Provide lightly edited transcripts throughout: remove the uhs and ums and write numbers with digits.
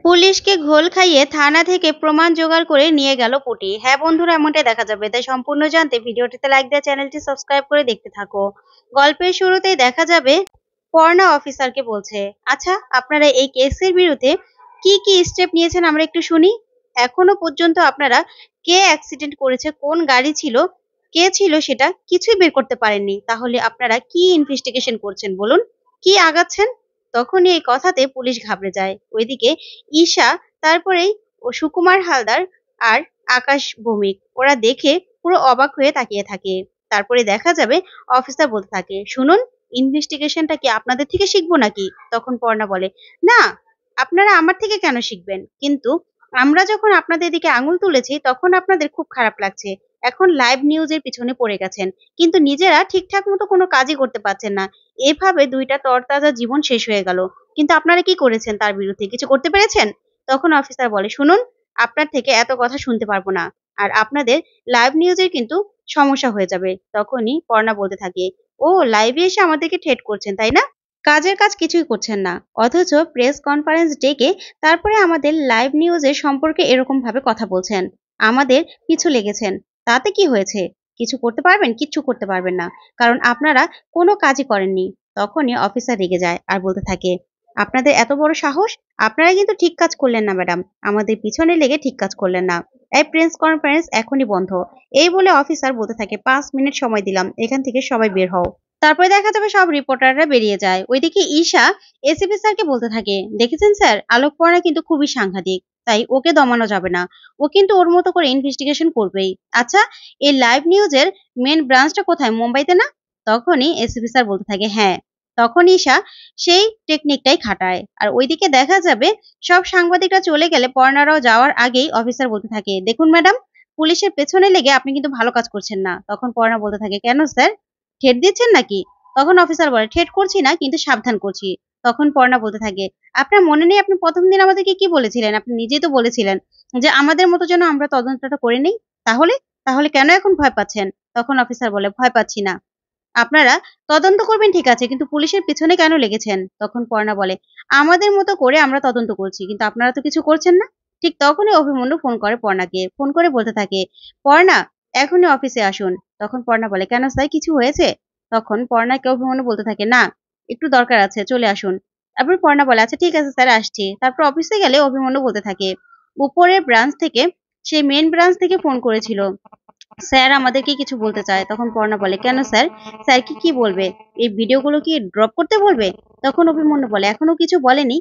পুলিশকে ঘোল খাইয়ে থানা থেকে প্রমাণ জোগাড় করে নিয়ে গেল পুটি। হ্যাঁ বন্ধুরা, এমনটাই দেখা যাবে। তাই সম্পূর্ণ জানতে ভিডিওটিতে লাইক দিয়ে চ্যানেলটি সাবস্ক্রাইব করে দেখতে থাকো। গল্পের শুরুতেই দেখা যাবে পর্ণা অফিসারকে বলছে, আচ্ছা আপনারা এই কেসের বিরুদ্ধে কি কি স্টেপ নিয়েছেন আমরা একটু শুনি। এখনো পর্যন্ত আপনারা কে অ্যাক্সিডেন্ট করেছে, কোন গাড়ি ছিল, কে ছিল সেটা কিছুই বের করতে পারেননি। তাহলে আপনারা কি ইনভেস্টিগেশন করছেন বলুন, কি আগাচ্ছেন? তখনই এই কথাতে পুলিশ ঘাবড়ে যায়। ওইদিকে ঈশা, তারপরেই ও সুকুমার হালদার আর আকাশ ভৌমিক ওরা দেখে পুরো অবাক হয়ে তাকিয়ে থাকে। তারপরে দেখা যাবে অফিসার বলতে থাকে, শুনুন, ইনভেস্টিগেশনটা কি আপনাদের থেকে শিখবো নাকি? তখন পর্ণা বলে, না, আপনারা আমার থেকে কেন শিখবেন? কিন্তু আমরা যখন আপনাদের দিকে আঙুল তুলেছি তখন আপনাদের খুব খারাপ লাগছে। এখন লাইভ নিউজের পিছনে পড়ে গেছেন, কিন্তু নিজেরা ঠিকঠাক মতো কোনো কাজই করতে পারছেন না। এভাবে দুইটা তরতাজা জীবন শেষ হয়ে গেল। কিন্তু আপনারা কি করেছেন তার বিরুদ্ধে? কিছু করতে পেরেছেন? তখন অফিসার বলে, শুনুন, আপনার থেকে এত কথা শুনতে পারবো না। আর আপনাদের লাইভ নিউজের কিন্তু সমস্যা হয়ে যাবে। তখনই পর্ণা বলতে থাকে, ও লাইভে এসে আমাদেরকে থ্রেট করছেন তাই না? কাজের কাজ কিছুই করছেন না, অথচ প্রেস কনফারেন্স ডেকে তারপরে আমাদের লাইভ নিউজের সম্পর্কে এরকম ভাবে কথা বলছেন, আমাদের পিছু লেগেছেন। তাতে কি হয়েছে? কিছু করতে পারবেন? কিচ্ছু করতে পারবেন না, কারণ আপনারা কোনো কাজই করেননি। তখনই অফিসার রেগে যায় আর বলতে থাকে, আপনাদের এত বড় সাহস! আপনারা কিন্তু ঠিক কাজ করলেন না ম্যাডাম, আমাদের পিছনে লেগে ঠিক কাজ করলেন না। এই প্রেস কনফারেন্স এখনই বন্ধ। এই বলে অফিসার বলতে থাকে, 5 মিনিট সময় দিলাম, এখান থেকে সবাই বের হও। তারপরে দেখা যাবে সব রিপোর্টাররা বেরিয়ে যায়। ওইদিকে ঈশা এসিপি স্যারকে বলতে থাকে, দেখেছেন স্যার, আলোক পড়া কিন্তু খুবই সাংঘাতিক, তাই ওকে দমানো যাবে না। ও কিন্তু ওর মতো করে ইনভেস্টিগেশন করবেই। আচ্ছা, এই লাইভ নিউজের মেন ব্রাঞ্চটা কোথায়, মুম্বাইতে না? তখনই এসিপি স্যার বলতে থাকে, হ্যাঁ। তখন ঈশা সেই টেকনিকটাই খাটায়। আর ওইদিকে দেখা যাবে সব সাংবাদিকরা চলে গেলে পর্ণারাও যাওয়ার আগেই অফিসার বলতে থাকে, দেখুন ম্যাডাম, পুলিশের পেছনে লেগে আপনি কিন্তু ভালো কাজ করছেন না। তখন পর্ণা বলতে থাকে, কেন স্যার, ঠেট দিচ্ছেন নাকি? তখন অফিসার বলে, ঠেট করছি না, কিন্তু সাবধান করছি। তখন পর্ণা বলতে থাকে, আপনার মনে নেই আপনি প্রথম দিন আমাদেরকে কি বলেছিলেন? আপনি নিজেই তো বলেছিলেন যে আমাদের মতো যেন আমরা তদন্তটা করে নেই। তাহলে তাহলে কেন এখন ভয় পাচ্ছেন? তখন অফিসার বলে, ভয় পাচ্ছি না। আপনারা তদন্ত করবেন ঠিক আছে, কিন্তু পুলিশের পিছনে কেন লেগেছেন? তখন পর্ণা বলে, আমাদের মতো করে আমরা তদন্ত করছি, কিন্তু আপনারা তো কিছু করছেন না। ঠিক তখনই অভিমন্যু ফোন করে পর্ণাকে, ফোন করে বলতে থাকে, পর্ণা, এখনই অফিসে আসুন। তখন পর্ণা বলে, কেন স্যার, কিছু হয়েছে? তখন পর্ণাকে অভিমন্যু বলতে থাকে, না, একটু দরকার আছে, চলে আসুন। তারপর পর্ণা বলে, আচ্ছা ঠিক আছে স্যার, আসছি। তারপর অফিসে গেলে অভিমন্যু বলতে থাকে, উপরের ব্রাঞ্চ থেকে, সেই মেন ব্রাঞ্চ থেকে ফোন করেছিল, স্যার আমাদেরকে কিছু বলতে চায়। তখন পর্ণা বলে, কেন স্যার, স্যার কি বলবে? এই ভিডিওগুলো কি ড্রপ করতে বলবে? তখন অভিমন্যু বলে, এখনো কিছু বলেনি,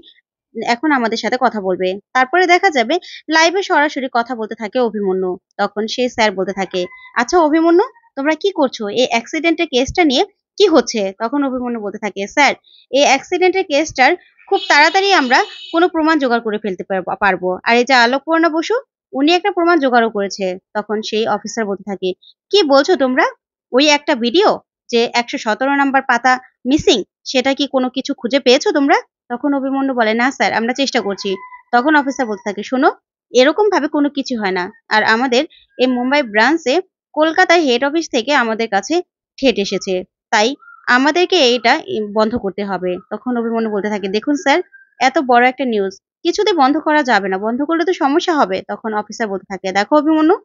এখন আমাদের সাথে কথা বলবে। তারপরে দেখা যাবে লাইভে সরাসরি কথা বলতে থাকে অভিমন্যু। তখন সেই স্যার বলতে থাকে, আচ্ছা অভিমন্যু, তোমরা কি করছো? এই অ্যাক্সিডেন্টের কেসটা নিয়ে কি হচ্ছে? তখন অভিমন্যু বলতে থাকে, স্যার, এই অ্যাক্সিডেন্টের কেসটার খুব তাড়াতাড়ি আমরা কোনো প্রমাণ জোগাড় করে ফেলতে পারবো। আর এই যে আলোকপূর্ণা বসু, উনি একটা প্রমাণ জোগাড়ও করেছে। তখন সেই অফিসার বলতে থাকে, কি বলছো তোমরা? ওই একটা ভিডিও যে 117 নাম্বার পাতা মিসিং, সেটা কি কোনো কিছু খুঁজে পেয়েছো তোমরা? তখন অভিমন্যু বলে, না স্যার, আমরা চেষ্টা করছি। তখন অফিসার বলতে থাকে, শোনো, এরকম ভাবে কোনো কিছু হয় না। আর আমাদের এই মুম্বাই ব্রাঞ্চে কলকাতার হেড অফিস থেকে আমাদের কাছে থ্রেট এসেছে, তাই আমাদেরকে এইটা বন্ধ করতে হবে। তখন অভিমন্যু বলতে থাকে, দেখুন স্যার, এত বড় একটা নিউজ কিছুতে বন্ধ করা যাবে না, বন্ধ করলে তো সমস্যা হবে। তখন অফিসার বলতে থাকে, দেখো অভিমন্যু,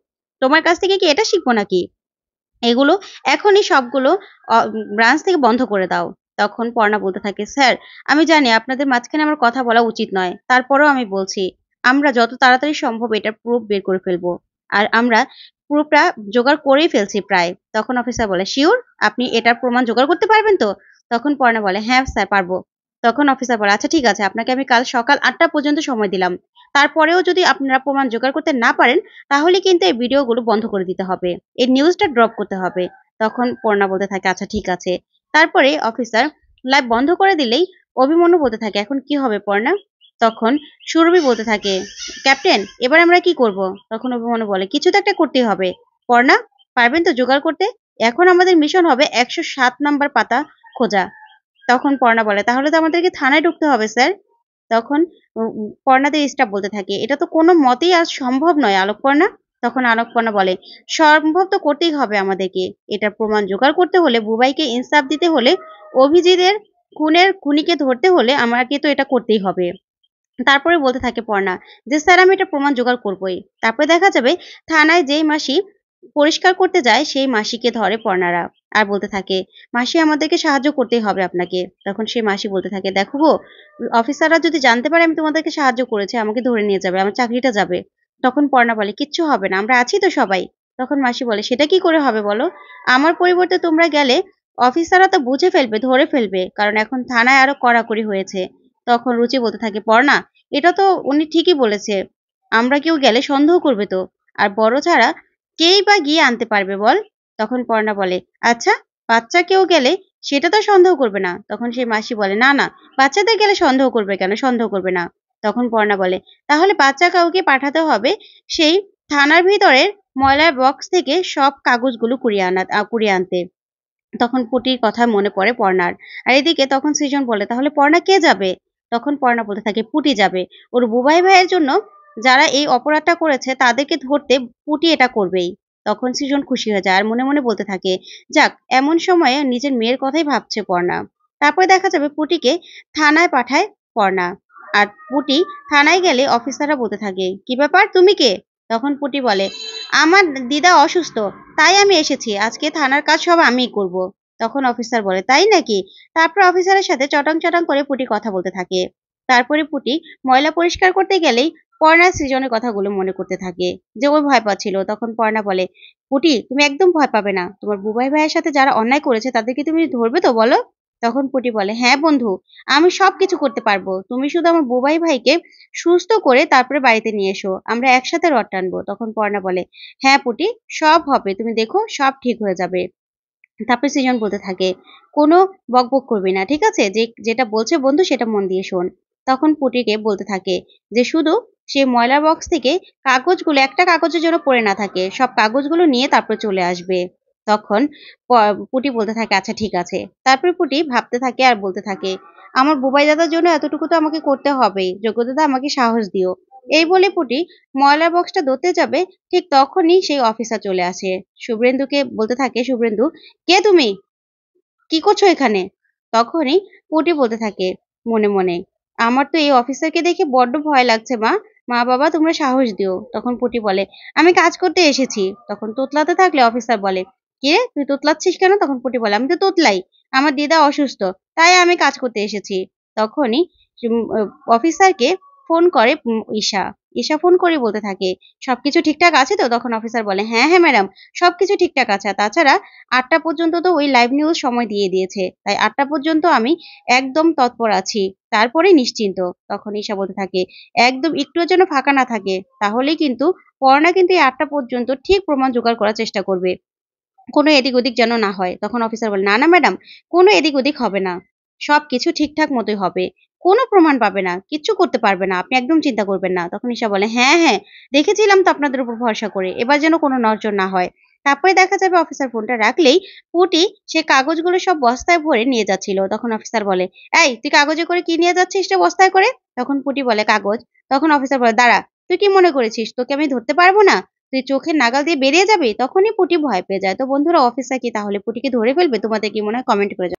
তোমার কাছ থেকে কি এটা শিখবো নাকি? এগুলো এখনই সবগুলো ব্রাঞ্চ থেকে বন্ধ করে দাও। তখন পর্ণা বলতে থাকে, স্যার, আমি জানি আপনাদের মাঝখানে আমার কথা বলা উচিত নয়, তারপরেও আমি বলছি, আমরা যত তাড়াতাড়ি সম্ভব এটার প্রুফ বের করে ফেলবো। আর আমরা প্রুফটা জোগাড় করেই ফেলছি প্রায়। তখন অফিসার বলে, শিওর আপনি এটার প্রমাণ জোগাড় করতে পারবেন তো? তখন পর্ণা বলে, হ্যাঁ স্যার, পারবো। তখন অফিসার বলে, আচ্ছা ঠিক আছে, আপনাকে আমি কাল সকাল 8টা পর্যন্ত সময় দিলাম। তারপরেও যদি আপনারা প্রমাণ জোগাড় করতে না পারেন, তাহলে কিন্তু এই ভিডিওগুলো বন্ধ করে দিতে হবে, এই নিউজটা ড্রপ করতে হবে। তখন পর্ণা বলতে থাকে, আচ্ছা ঠিক আছে। তারপরে অফিসার লাইভ বন্ধ করে দিলেই অভিমন্যু বলতে থাকে, এখন কি হবে পর্ণা? তখন সুরভি বলতে থাকে, ক্যাপ্টেন, এবার আমরা কি করব? তখন অভিমন্যু বলে, কিছু তো একটা করতেই হবে। পর্ণা, পারবেন তো জোগাড় করতে? এখন আমাদের মিশন হবে 107 নাম্বার পাতা খোঁজা। তখন পর্ণা বলে, তাহলে তো আমাদেরকে থানায় ঢুকতে হবে স্যার। তখন পর্ণাদের স্টাফ বলতে থাকে, এটা তো কোনো মতেই আজ সম্ভব নয় আলোকপর্ণা। তখন আলোকপর্ণা বলে, সম্ভব তো করতেই হবে আমাদেরকে। এটা প্রমাণ জোগাড় করতে হলে, বুবাইকে ইনসাফ দিতে হলে, অভিজিতের খুনিকে ধরতে হলে আমাকে তো এটা করতেই হবে। তারপরে বলতে থাকে পর্ণা যে স্যার আমি এটা প্রমাণ জোগাড় করবই। তারপরে দেখা যাবে থানায় যেই মাসি পরিষ্কার করতে যায় সেই মাসিকে ধরে পর্ণারা আর বলতে থাকে মাসি আমাদেরকে সাহায্য করতেই হবে আপনাকে। তখন সেই মাসি বলতে থাকে দেখো গো, অফিসাররা যদি জানতে পারে আমি তোমাদেরকে সাহায্য করেছি আমাকে ধরে নিয়ে যাবে, আমার চাকরিটা যাবে। তখন পর্ণা বলে কিচ্ছু হবে না, আমরা আছি তো সবাই। তখন মাসি বলে সেটা কি করে হবে বলো, আমার পরিবর্তে তোমরা গেলে অফিসাররা তো বুঝে ফেলবে, ধরে ফেলবে, কারণ এখন থানায় আরো কড়াকড়ি হয়েছে। তখন রুচি বলতে থাকে পর্ণা এটা তো উনি ঠিকই বলেছে, আমরা কেউ গেলে সন্দেহ করবে তো, আর বড় ছাড়া কেই বা গিয়ে আনতে পারবে বল। তখন পর্ণা বলে আচ্ছা, বাচ্চা কেউ গেলে সেটা তো সন্দেহ করবে না। তখন সেই মাসি বলে না না, বাচ্চাদের গেলে সন্দেহ করবে কেন, সন্দেহ করবে না। তখন পর্ণা বলে তাহলে বাচ্চা কাউকে পাঠাতে হবে সেই থানার ভিতরের ময়লার বক্স থেকে সব কাগজগুলো কুড়িয়ে আনতে। তখন পুটির কথা মনে পড়ে পর্ণার। আর এদিকে তখন সৃজন বলে তাহলে পর্ণা কে যাবে? তখন পর্ণা বলতে থাকে পুটি যাবে। ওর বুবাই ভাইয়ের জন্য যারা এই অপরাধটা করেছে তাদেরকে ধরতে পুটি এটা করবেই। তখন সৃজন খুশি হয়ে যায় আর মনে মনে বলতে থাকে যাক, এমন সময়ে নিজের মেয়ের কথাই ভাবছে পর্ণা। তারপরে দেখা যাবে পুটিকে থানায় পাঠায় পর্ণা। আর পুটি থানায় গেলে অফিসাররা বলতে থাকে কি ব্যাপার, তুমি কে? তখন পুটি বলে আমার দিদা অসুস্থ, তাই আমি এসেছি, আজকে থানার কাজ সব আমিই করব। তখন অফিসার বলে তাই নাকি? তারপর অফিসারের সাথে চটাং চটাং করে পুটি কথা বলতে থাকে। তারপরে পুটি ময়লা পরিষ্কার করতে গেলেই পর্ণা সৃজনের কথাগুলো মনে করতে থাকে যে ওই ভয় পাচ্ছিল। তখন পর্ণা বলে পুটি তুমি একদম ভয় পাবে না, তোমার বুবাই ভাইয়ের সাথে যারা অন্যায় করেছে তাদেরকে তুমি ধরবে তো বলো। তখন পুটি বলে হ্যাঁ বন্ধু, আমি সব কিছু করতে পারবো, তুমি শুধু আমার বুবাই ভাইকে সুস্থ করে তারপরে বাড়িতে নিয়ে এসো, আমরা একসাথে রড টানবো। তখন পর্ণা বলে হ্যাঁ পুটি, সব হবে, তুমি দেখো সব ঠিক হয়ে যাবে। তারপরে সৃজন বলতে থাকে কোনো বকবক করবি না, ঠিক আছে, যেটা বলছে বন্ধু সেটা মন দিয়ে শোন। তখন পুটিকে বলতে থাকে যে শুধু সে ময়লার বক্স থেকে কাগজগুলো একটা কাগজের জন্য পড়ে না থাকে, সব কাগজগুলো নিয়ে তারপর চলে আসবে। তখন পুটি বলতে থাকে আচ্ছা ঠিক আছে। তারপরে পুটি ভাবতে থাকে আর বলতে থাকে আমার বুবাই দাদার জন্য এতটুকু তো আমাকে করতে হবেই, যোগ্য দাদা আমাকে সাহস দিও। এই বলে পুটি ময়লার বক্সটা ধরতে যাবে, ঠিক তখনই সেই অফিসার চলে আসে। শুভ্রেন্দুকে বলতে থাকে শুভ্রেন্দু কে তুমি, কি করছো এখানে? তখনই পুটি বলতে থাকে মনে মনে আমার তো এই অফিসারকে দেখে বড্ড ভয় লাগছে মা, মা বাবা তোমরা সাহস দিও। তখন পুটি বলে আমি কাজ করতে এসেছি। তখন তোতলাতে থাকলে অফিসার বলে কে তুই তোতলাচ্ছিস কেন? তখন পুটি বলে আমি তো তোতলাই, আমার দিদা অসুস্থ, তাই আমি কাজ করতে এসেছি। তখনই অফিসারকে ফোন করে ঈশা। ঈশা ফোন করে বলতে থাকে সবকিছু ঠিকঠাক আছে তো? তখন অফিসার বলে হ্যাঁ হ্যাঁ ম্যাডাম, সবকিছু ঠিকঠাক আছে, আর তাছাড়া ৮টা পর্যন্ত তো ওই লাইভ নিউজ সময় দিয়ে দিয়েছে, তাই ৮টা পর্যন্ত আমি একদম তৎপর আছি, তারপরে নিশ্চিন্ত। তখন ঈশা বলতে থাকে একদম একটুও যেন ফাঁকা না থাকে, তাহলেই কিন্তু পর্ণা কিন্তু এই ৮টা পর্যন্ত ঠিক প্রমাণ জোগাড় করার চেষ্টা করবে, কোনো এদিক ওদিক যেন না হয়। তখন অফিসার বলে না না ম্যাডাম, কোনো এদিক ওদিক হবে না, সবকিছু ঠিকঠাক মতোই হবে, কোনো প্রমাণ পাবে না, কিচ্ছু করতে পারবে না, আপনি একদম চিন্তা করবেন না। তখন ঈশা বলে হ্যাঁ হ্যাঁ, দেখেছিলাম তো আপনাদের উপর ভরসা করে, এবার যেন কোনো নজর না হয়। তারপরে দেখা যাবে অফিসার ফোনটা রাখলেই পুটি সে কাগজগুলো সব বস্তায় ভরে নিয়ে যাচ্ছিল। তখন অফিসার বলে এই তুই কাগজে করে কি নিয়ে যাচ্ছিস রে বস্তায় করে? তখন পুটি বলে কাগজ। তখন অফিসার বলে দাঁড়া, তুই কি মনে করেছিস তোকে আমি ধরতে পারবো না, তুই চোখের নাগাল দিয়ে বেরিয়ে যাবি? তখনই পুটি ভয় পেয়ে যায়। তো বন্ধুরা অফিসার কি তাহলে পুটিকে ধরে ফেলবে? তোমাদের কি মনে হয় কমেন্ট করে